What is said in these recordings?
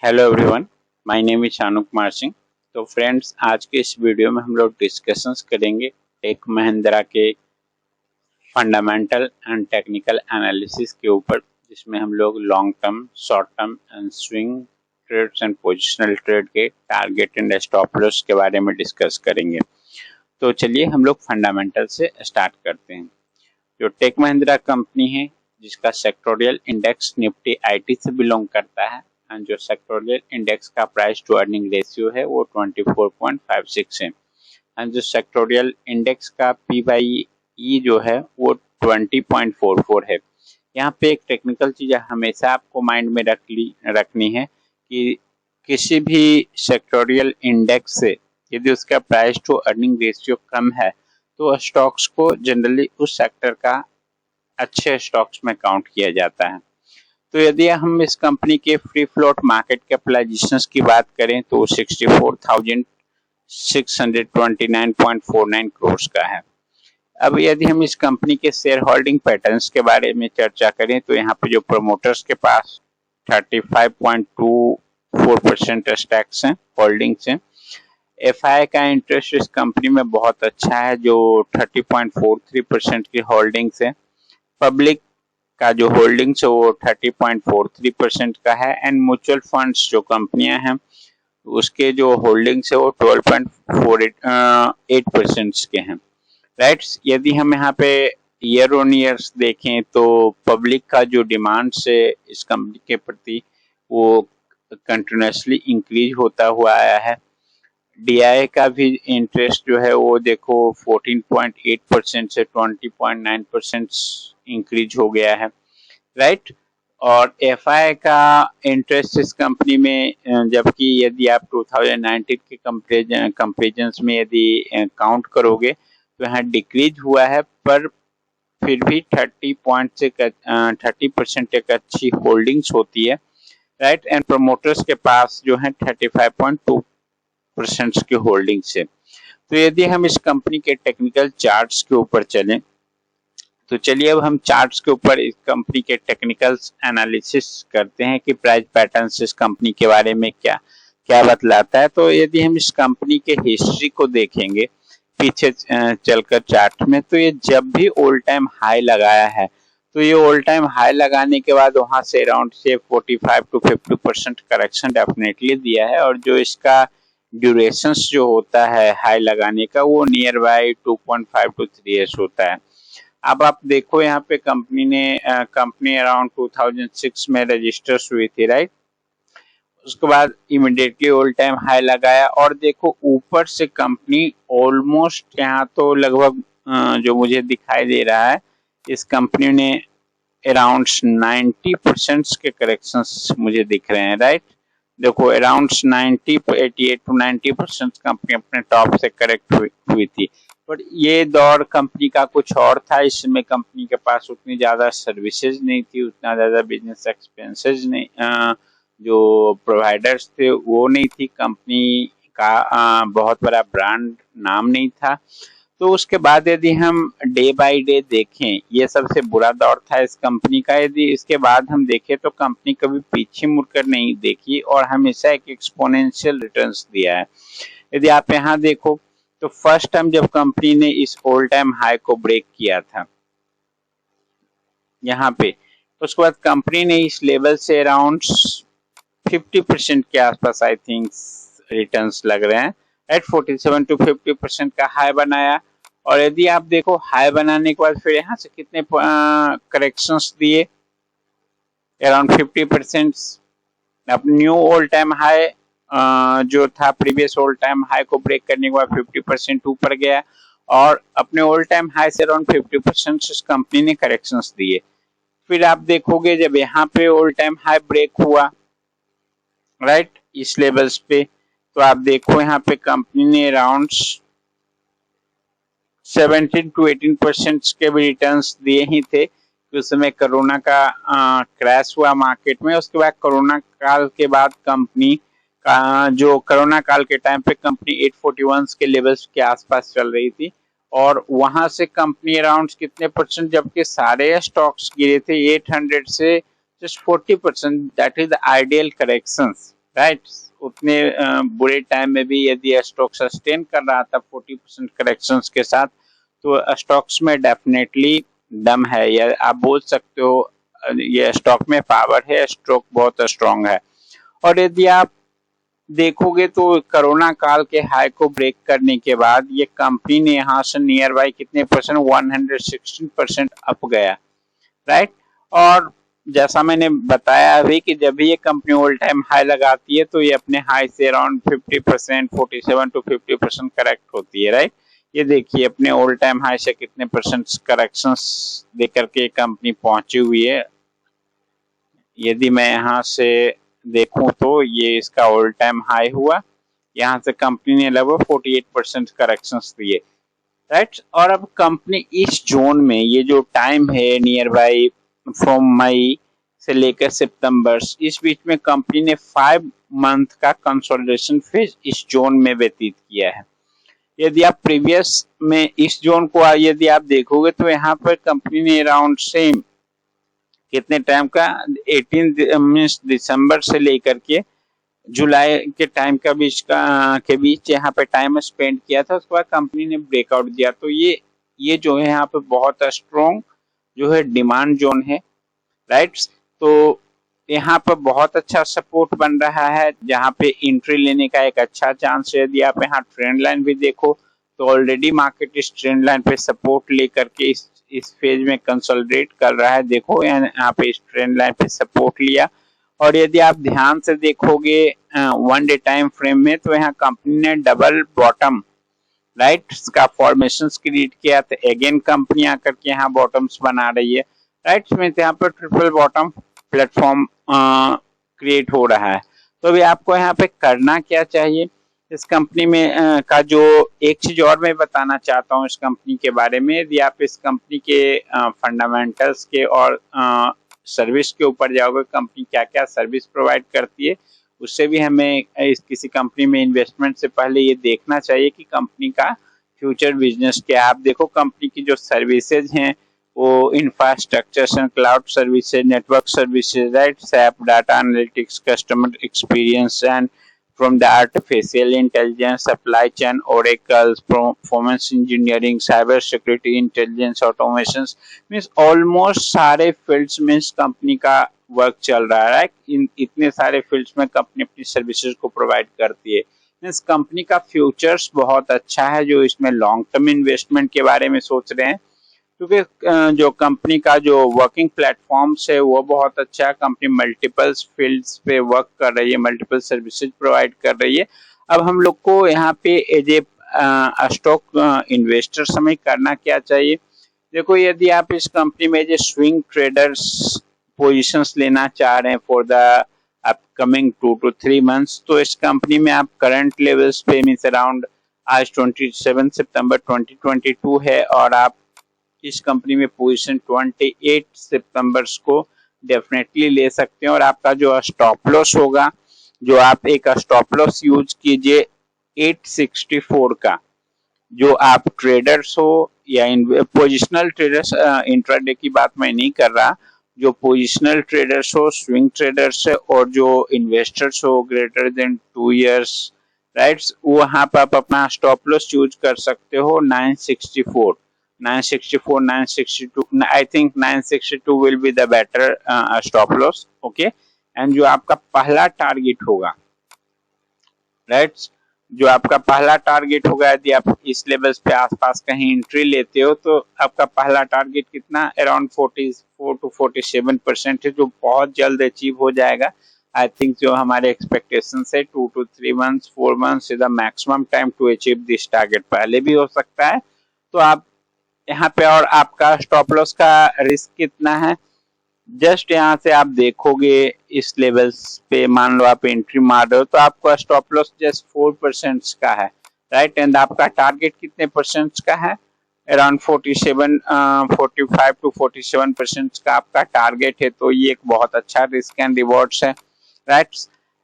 Hello everyone, my name is Shanu Kumar Singh. तो friends, आज के इस वीडियो में हम लोग डिस्कशंस करेंगे टेक महिंद्रा के फंडामेंटल एंड टेक्निकल एनालिसिस के ऊपर, जिसमें हम लोग long term, short term and swing trades and positional trade के टारगेट एंड स्टॉप लॉस के बारे में डिस्कस करेंगे। तो चलिए हम लोग फंडामेंटल से स्टार्ट करते हैं। जो टेक महिंद्रा कंपनी है, जिसका सेक्टोरियल इंडेक्स निफ्टी आईटी से बिलोंग करता है, एंड जो सेक्टोरियल इंडेक्स का प्राइस टू अर्निंग रेशियो है वो 24.56 है, एंड जो सेक्टोरियल इंडेक्स का P/E जो है वो 20.44 है। यहाँ पे एक टेक्निकल चीज हमेशा आपको माइंड में रखनी है कि किसी भी सेक्टोरियल इंडेक्स से यदि उसका प्राइस टू अर्निंग रेशियो कम है तो स्टॉक्स को जनरली उस सेक्टर का अच्छे स्टॉक्स में काउंट किया जाता है। तो यदि हम इस कंपनी के फ्री फ्लोट मार्केट कैपिटलाइजेशन की बात करें तो 64,629.49 करोड़ का है। अब यदि हम इस कंपनी के शेयर होल्डिंग पैटर्न्स के बारे में चर्चा करें तो यहाँ पे जो प्रमोटर्स के पास 35.24% स्टैक्स हैं, होल्डिंग्स हैं। FI का इंटरेस्ट इस कंपनी में बहुत अच्छा है, जो 30.43% की होल्डिंग्स है। पब्लिक का जो होल्डिंग्स है वो 30.43% का है, एंड म्यूचुअल फंड्स जो कंपनियां हैं उसके जो होल्डिंग्स है वो 12.48% के हैं। राइट, यदि हम यहाँ पे ईयर ऑन ईयर्स देखें तो पब्लिक का जो डिमांड है इस कंपनी के प्रति वो कंटिन्यूसली इंक्रीज होता हुआ आया है। DI का भी इंटरेस्ट जो है वो देखो 14.8% से 20.9% इंक्रीज हो गया है। राइट, और FI का इंटरेस्ट इस कंपनी में, जबकि यदि आप 2019 के कंपेरिजन में यदि काउंट करोगे तो यहाँ डिक्रीज हुआ है, पर फिर भी 30% एक अच्छी होल्डिंग्स होती है। राइट, एंड प्रमोटर्स के पास जो है 35.2% की होल्डिंग्स है। तो यदि हम इस कंपनी के टेक्निकल चार्ट्स के ऊपर चलें तो चलिए अब हम चार्ट्स के ऊपर इस कंपनी के टेक्निकल एनालिसिस करते हैं कि प्राइस पैटर्न्स इस कंपनी के बारे में क्या क्या बतलाता है। तो यदि हम इस कंपनी के हिस्ट्री को देखेंगे पीछे चलकर चार्ट में, तो ये जब भी ऑल टाइम हाई लगाया है तो ये ऑल टाइम हाई लगाने के बाद वहां से अराउंड से 45 to 50% करेक्शन डेफिनेटली दिया है, और जो इसका ड्यूरेशन जो होता है हाई लगाने का वो नियर बाय 2.5 to 3 years होता है। अब आप देखो यहाँ पे कंपनी अराउंड 2006 में रजिस्टर हुई थी। राइट, उसके बाद इमीडिएटली ऑल टाइम हाई लगाया, और देखो ऊपर से कंपनी ऑलमोस्ट यहाँ तो लगभग जो मुझे दिखाई दे रहा है इस कंपनी ने अराउंड 90% के करेक्शंस मुझे दिख रहे हैं। राइट, देखो अराउंड 88 to 90% कंपनी अपने टॉप से करेक्ट हुई थी। बट ये दौर कंपनी का कुछ और था, इसमें कंपनी के पास उतनी ज्यादा सर्विसेज नहीं थी, उतना ज्यादा बिजनेस एक्सपेंसेस नहीं, जो प्रोवाइडर्स थे वो नहीं थी, कंपनी का बहुत बड़ा ब्रांड नाम नहीं था। तो उसके बाद यदि हम डे बाय डे देखें, ये सबसे बुरा दौर था इस कंपनी का। यदि इसके बाद हम देखें तो कंपनी कभी पीछे मुड़कर नहीं देखी और हमेशा एक एक्सपोनेंशियल रिटर्न्स दिया है। यदि आप यहाँ देखो तो फर्स्ट टाइम जब कंपनी ने इस ऑल टाइम हाई को ब्रेक किया था यहाँ पे, उसके बाद कंपनी ने इस लेवल से अराउंड 50% के आसपास आई थिंक रिटर्न्स लग रहे हैं। एट 47 to 50% का हाई बनाया, और यदि आप देखो हाई बनाने के बाद फिर यहाँ से कितने करेक्शंस दिए, अराउंड 50%। अब न्यू ऑल टाइम हाई जो था प्रीवियस ऑल टाइम हाई को ब्रेक करने के बाद 50% ऊपर गया, और अपने ऑल टाइम हाई से अराउंड 50% इस कंपनी ने करेक्शंस दिए। फिर आप देखोगे जब यहाँ पे ऑल टाइम हाई ब्रेक हुआ, राइट, इस लेवल्स पे, तो आप देखो यहाँ पे कंपनी ने अराउंड 17 to 18% के भी रिटर्न्स दिए ही थे। उस समय कोरोना का क्रैश हुआ मार्केट में। उसके बाद कोरोना काल के बाद कंपनी का जो कोरोना काल के टाइम पे कंपनी 841 के लेवल्स के आसपास चल रही थी, और वहां से कंपनी अराउंड कितने परसेंट, जबकि सारे स्टॉक्स गिरे थे 800 से just 40%, that is the ideal corrections. Right. उतने बुरे टाइम में भी यदि स्टॉक सस्टेन कर रहा था 40% करेक्शंस के साथ, तो स्टॉक्स में डेफिनेटली दम है, या आप बोल सकते हो ये स्टॉक में पावर है, स्टॉक बहुत स्ट्रांग है। और यदि आप देखोगे तो कोरोना काल के हाई को ब्रेक करने के बाद ये कंपनी ने यहाँ से नियर बाई कितने परसेंट 116% अप गया, राइट। और जैसा मैंने बताया अभी कि जब भी ये कंपनी ऑल टाइम हाई लगाती है तो ये अपने हाई से अराउंड 50%, 47 to 50% करेक्ट होती है, राइट। ये देखिए अपने ऑल टाइम हाई से कितने परसेंट करेक्शंस देकर के कंपनी पहुंची हुई है। यदि मैं यहाँ से देखूं तो ये इसका ऑल टाइम हाई हुआ, यहाँ से कंपनी ने लगभग 48% करेक्शंस दिए, राइट। और अब कंपनी इस जोन में, ये जो टाइम है नियर बाई फ्रॉम मई से लेकर सितंबर, इस बीच में कंपनी ने 5 मंथ का कंसोलिडेशन फेज इस जोन में व्यतीत किया है। यदि आप प्रीवियस में इस जोन को यदि आप देखोगे तो यहाँ पर कंपनी ने अराउंड सेम कितने टाइम का 18 दिसंबर से लेकर के जुलाई के टाइम का बीच यहाँ पे टाइम स्पेंड किया था, उसके बाद कंपनी ने ब्रेकआउट दिया। तो ये जो है यहाँ पे बहुत स्ट्रॉन्ग जो है डिमांड जोन है, राइट। तो यहाँ पर बहुत अच्छा सपोर्ट बन रहा है जहाँ पे एंट्री लेने का एक अच्छा चांस है। यदि आप यहाँ ट्रेंड लाइन भी देखो तो ऑलरेडी मार्केट इस ट्रेंड लाइन पे सपोर्ट लेकर के इस फेज में कंसोलिडेट कर रहा है। देखो यहाँ पे इस ट्रेंड लाइन पे सपोर्ट लिया, और यदि आप ध्यान से देखोगे 1 डे टाइम फ्रेम में तो यहाँ कंपनी ने डबल बॉटम, राइट, का फॉर्मेशन क्रिएट किया, तो अगेन कंपनी आकर के यहाँ बॉटम्स बना रही है, राइट। में यहाँ पर ट्रिपल बॉटम प्लेटफॉर्म क्रिएट हो रहा है। तो अभी आपको यहाँ पे करना क्या चाहिए इस कंपनी में का जो एक चीज और मैं बताना चाहता हूँ इस कंपनी के बारे में। यदि आप इस कंपनी के फंडामेंटल्स के और सर्विस के ऊपर जाओगे, कंपनी क्या क्या सर्विस प्रोवाइड करती है, उससे भी हमें किसी कंपनी में इन्वेस्टमेंट से पहले ये देखना चाहिए कि कंपनी का फ्यूचर बिजनेस क्या है। आप देखो कंपनी की जो सर्विसेज हैं वो infrastructure and cloud services, network services, right, SAP, data analytics, customer experience and from the artificial intelligence, supply chain, Oracle, performance engineering, cyber security, intelligence, automations, means almost सारे fields में इस company का work चल रहा है। इतने सारे fields में कंपनी अपनी सर्विसेज को प्रोवाइड करती है। मीन्स कंपनी का फ्यूचर्स बहुत अच्छा है जो इसमें लॉन्ग टर्म इन्वेस्टमेंट के बारे में सोच रहे हैं, क्योंकि जो कंपनी का जो वर्किंग प्लेटफॉर्म्स है वो बहुत अच्छा है। कंपनी मल्टीपल्स फील्ड्स पे वर्क कर रही है, मल्टीपल सर्विसेज प्रोवाइड कर रही है। अब हम लोग को यहाँ पे एज ए स्टॉक इन्वेस्टर हमें करना क्या चाहिए। देखो यदि आप इस कंपनी में as a swing traders positions लेना चाह रहे हैं for the upcoming 2 to 3 months, तो इस कंपनी में आप करंट लेवल्स पे मीन्स अराउंड आज 27 सितंबर 2022 है, और आप इस कंपनी में पोजीशन 28 सितंबर को डेफिनेटली ले सकते हैं। और आपका जो स्टॉप लॉस होगा, जो आप एक स्टॉप लॉस यूज कीजिए 864 का, जो आप ट्रेडर्स हो या पोजिशनल ट्रेडर्स, इंट्राडे की बात मैं नहीं कर रहा, जो पोजिशनल ट्रेडर्स हो, स्विंग ट्रेडर्स है, और जो इन्वेस्टर्स हो ग्रेटर देन 2 years, राइट, वहां पर आप अपना स्टॉप लॉस यूज कर सकते हो 964, 962, I think 962 will be the better stop loss, okay। And जो आपका पहला टारगेट होगा, राइट, जो आपका पहला टारगेट होगा, यदि आप इस लेवल्स पे आसपास कहीं एंट्री लेते हो तो आपका पहला टारगेट कितना अराउंड 44 to 47% है, जो बहुत जल्द अचीव हो जाएगा। आई थिंक जो हमारे एक्सपेक्टेशन है 2 to 3 months 4 months is the maximum time to achieve this target, पहले भी हो सकता है। तो आप यहाँ पे, और आपका स्टॉप लॉस का रिस्क कितना है, जस्ट यहाँ से आप देखोगे इस लेवल्स पे, मान लो आप एंट्री मार रहे हो तो आपका स्टॉप लॉस जस्ट 4% का है, राइट। एंड आपका टारगेट कितने परसेंट का है, अराउंड 45 to 47% का आपका टारगेट है। तो ये एक बहुत अच्छा रिस्क एंड रिवॉर्ड्स है, राइट।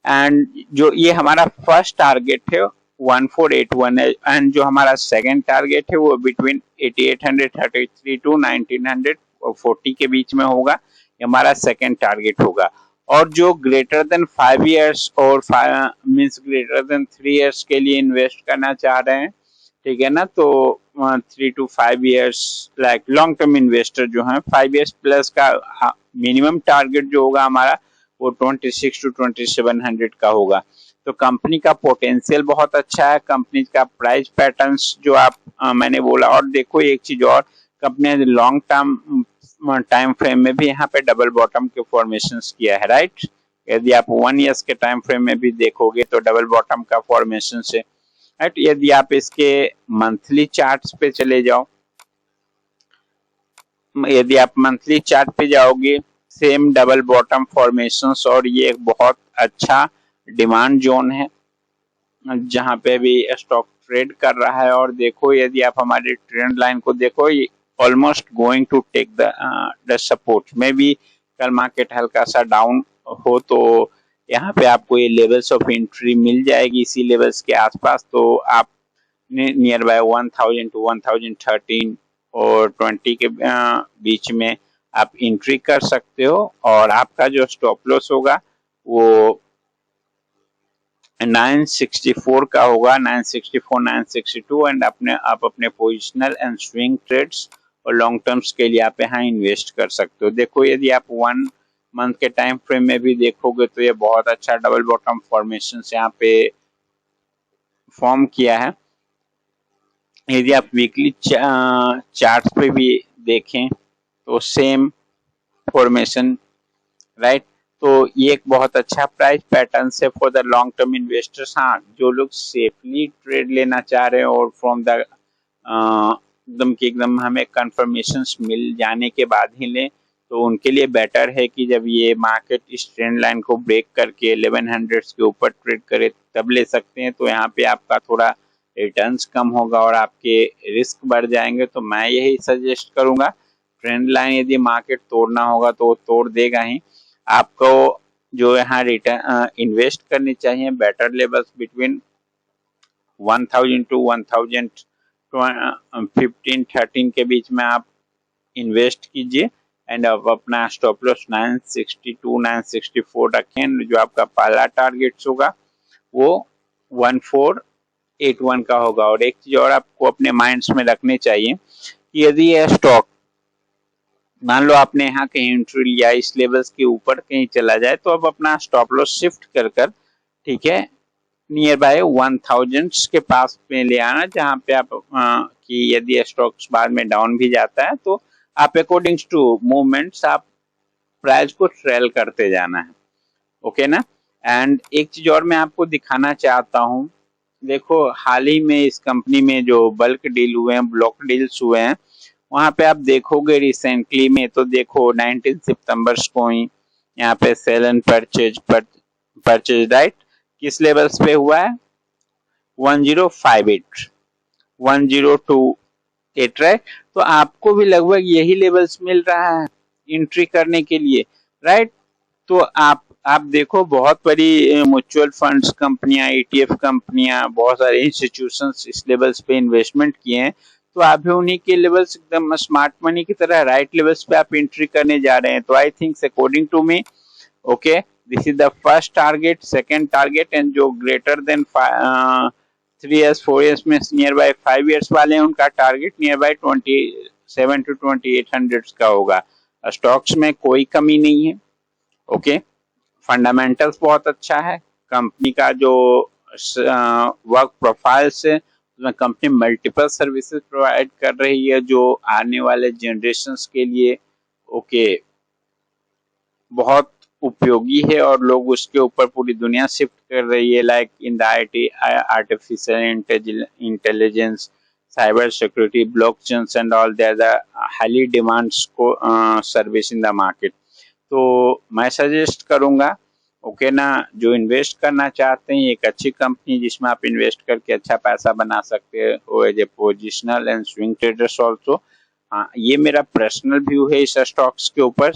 एंड जो ये हमारा फर्स्ट टारगेट है 1481 है, एंड जो हमारा सेकंड टारगेट है वो बिटवीन 8833 to 1940 के बीच में होगा, ये हमारा सेकंड टारगेट होगा। और जो ग्रेटर देन 5 इयर्स और मीन्स ग्रेटर देन 3 इयर्स के लिए इन्वेस्ट करना चाह रहे हैं, ठीक है ना, तो 3 to 5 years like long term investor जो हैं 5 इयर्स प्लस का मिनिमम टारगेट जो होगा हमारा वो 26 to 2700 का होगा। तो कंपनी का पोटेंशियल बहुत अच्छा है, कंपनी का प्राइस पैटर्न्स जो आप मैंने बोला। और देखो एक चीज और, company long term time frame में भी यहाँ पे डबल बॉटम के फॉर्मेशंस किया है, राइट। यदि आप 1 ईयर्स के टाइम फ्रेम में भी देखोगे तो डबल बॉटम का फॉर्मेशन है, राइट। यदि आप इसके मंथली चार्ट्स पे चले जाओ, यदि आप मंथली चार्ट पे जाओगे, सेम डबल बॉटम फॉर्मेशंस, और ये एक बहुत अच्छा डिमांड जोन है जहां पे भी स्टॉक ट्रेड कर रहा है। और देखो यदि आप हमारे ट्रेंड लाइन को देखो, ये almost going to take the support में भी। कल मार्केट हल्का सा डाउन हो तो यहाँ पे आपको ये लेवल्स ऑफ एंट्री मिल जाएगी इसी लेवल्स के आसपास। तो आप नियर बाय 1000 to 1013 और 20 के बीच में आप एंट्री कर सकते हो। और आपका जो स्टॉप लॉस होगा वो 964 का होगा, 964 962। एंड आप अपने पोजिशनल एंड स्विंग ट्रेड्स और लॉन्ग टर्म्स के लिए आप यहाँ इन्वेस्ट कर सकते हो। देखो यदि आप 1 मंथ के टाइम फ्रेम में भी देखोगे तो ये बहुत अच्छा डबल बॉटम फॉर्मेशन यहाँ पे फॉर्म किया है। यदि आप वीकली चार्ट पे भी देखें तो सेम फॉर्मेशन, राइट। तो ये एक बहुत अच्छा प्राइस पैटर्न है for the long term investors. हाँ, जो लोग सेफली ट्रेड लेना चाह रहे हैं और फ्रॉम द एकदम हमें कंफर्मेशन मिल जाने के बाद ही लें, तो उनके लिए बेटर है कि जब ये मार्केट इस ट्रेंड लाइन को ब्रेक करके 1100 के ऊपर ट्रेड करे तब ले सकते हैं। तो यहाँ पे आपका थोड़ा रिटर्न्स कम होगा और आपके रिस्क बढ़ जाएंगे। तो मैं यही सजेस्ट करूंगा, ट्रेंड लाइन यदि मार्केट तोड़ना होगा तो तोड़ देगा ही। आपको जो यहाँ रिटर्न इन्वेस्ट करनी चाहिए बेटर लेवल्स बिटवीन 1000 to 1015-13 के बीच में आप इन्वेस्ट कीजिए। एंड अब अपना स्टॉप लॉस 962 964 रखें। जो आपका पहला टारगेट होगा वो 1481 का होगा। और एक चीज और आपको अपने माइंड्स में रखनी चाहिए कि यदि यह स्टॉक मान लो आपने यहाँ कहीं एंट्री लिया, इस लेवल्स के ऊपर कहीं चला जाए तो अब अपना स्टॉप लॉस शिफ्ट कर कर, ठीक है, नियर बाय 1000 के पास में ले आना, जहाँ पे आप कि यदि स्टॉक्स बाद में डाउन भी जाता है तो आप अकॉर्डिंग टू मूवमेंट्स आप प्राइस को ट्रेल करते जाना है, ओके ना। एंड एक चीज और मैं आपको दिखाना चाहता हूँ, देखो हाल ही में इस कंपनी में जो बल्क डील हुए हैं, ब्लॉक डील्स हुए हैं, वहां पे आप देखोगे रिसेंटली में तो देखो 19 सितंबर को ही यहाँ पे सेल एंड परचेज राइट किस लेवल्स पे हुआ है 1058 1028, राइट। तो आपको भी लगभग यही लेवल्स मिल रहा है एंट्री करने के लिए, राइट। तो आप देखो बहुत बड़ी म्यूचुअल फंड्स कंपनियां, ETF कंपनियां, बहुत सारे इंस्टीट्यूशंस इस लेवल्स पे इन्वेस्टमेंट किए हैं। तो आप भी उन्हीं के लेवल्स एकदम स्मार्ट मनी की तरह राइट लेवल्स पे आप एंट्री करने जा रहे हैं। तो I think according to me, okay, this is the first target, second target, and जो ग्रेटर देन 3 इयर्स 4 इयर्स में नियर बाय 5 इयर्स वाले हैं उनका टारगेट नियर बाय 27 to 2800 का होगा। स्टॉक्स में कोई कमी नहीं है, ओके। फंडामेंटल्स बहुत अच्छा है कंपनी का, जो वर्क प्रोफाइल से उसमें कंपनी मल्टीपल सर्विसेज प्रोवाइड कर रही है जो आने वाले जनरेशन्स के लिए, ओके, बहुत उपयोगी है और लोग उसके ऊपर पूरी दुनिया शिफ्ट कर रही है। Like in the IT, artificial intelligence, cyber security, blockchains and all they are the highly demands को सर्विस इन द मार्केट। तो मैं सजेस्ट करूंगा, ओके ना, जो इन्वेस्ट करना चाहते हैं एक अच्छी कंपनी जिसमें आप इन्वेस्ट करके अच्छा पैसा बना सकते हो as a positional and swing traders also. हाँ, ये मेरा पर्सनल व्यू है इस स्टॉक्स के ऊपर,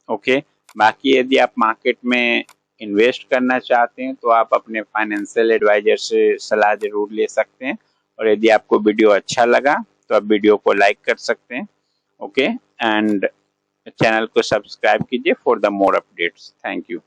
ओके। बाकी यदि आप मार्केट में इन्वेस्ट करना चाहते हैं तो आप अपने फाइनेंशियल एडवाइजर से सलाह जरूर ले सकते हैं। और यदि आपको वीडियो अच्छा लगा तो आप वीडियो को लाइक कर सकते हैं, ओके, एंड चैनल को सब्सक्राइब कीजिए for the more updates. Thank you.